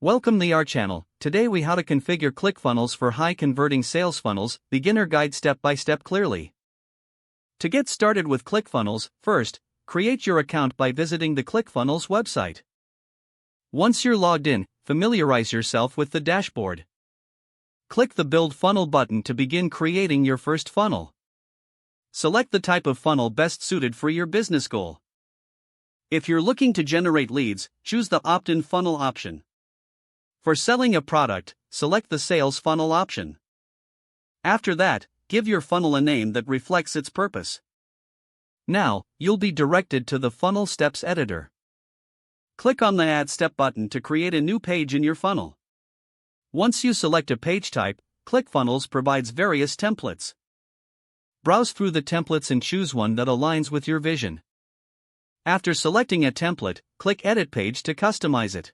Welcome to our channel. Today we how to configure ClickFunnels for high converting sales funnels, beginner guide step by step clearly. To get started with ClickFunnels, first, create your account by visiting the ClickFunnels website. Once you're logged in, familiarize yourself with the dashboard. Click the Build Funnel button to begin creating your first funnel. Select the type of funnel best suited for your business goal. If you're looking to generate leads, choose the opt-in funnel option. For selling a product, select the sales funnel option. After that, give your funnel a name that reflects its purpose. Now, you'll be directed to the Funnel Steps editor. Click on the Add Step button to create a new page in your funnel. Once you select a page type, ClickFunnels provides various templates. Browse through the templates and choose one that aligns with your vision. After selecting a template, click Edit Page to customize it.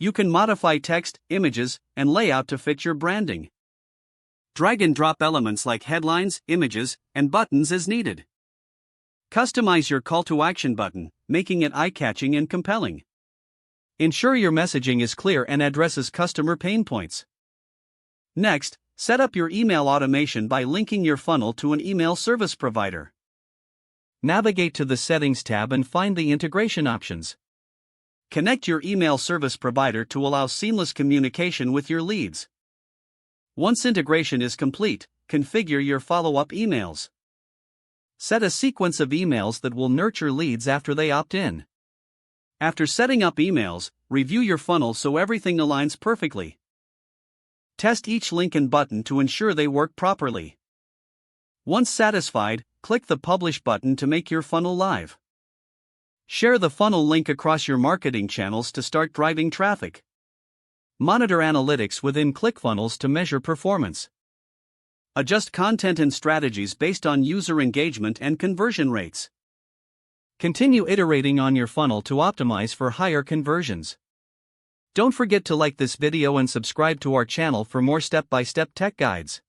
You can modify text, images, and layout to fit your branding. Drag and drop elements like headlines, images, and buttons as needed. Customize your call to action button, making it eye-catching and compelling. Ensure your messaging is clear and addresses customer pain points. Next, set up your email automation by linking your funnel to an email service provider. Navigate to the Settings tab and find the integration options. Connect your email service provider to allow seamless communication with your leads. Once integration is complete, configure your follow-up emails. Set a sequence of emails that will nurture leads after they opt in. After setting up emails, review your funnel so everything aligns perfectly. Test each link and button to ensure they work properly. Once satisfied, click the Publish button to make your funnel live. Share the funnel link across your marketing channels to start driving traffic. Monitor analytics within ClickFunnels to measure performance. Adjust content and strategies based on user engagement and conversion rates. Continue iterating on your funnel to optimize for higher conversions. Don't forget to like this video and subscribe to our channel for more step-by-step tech guides.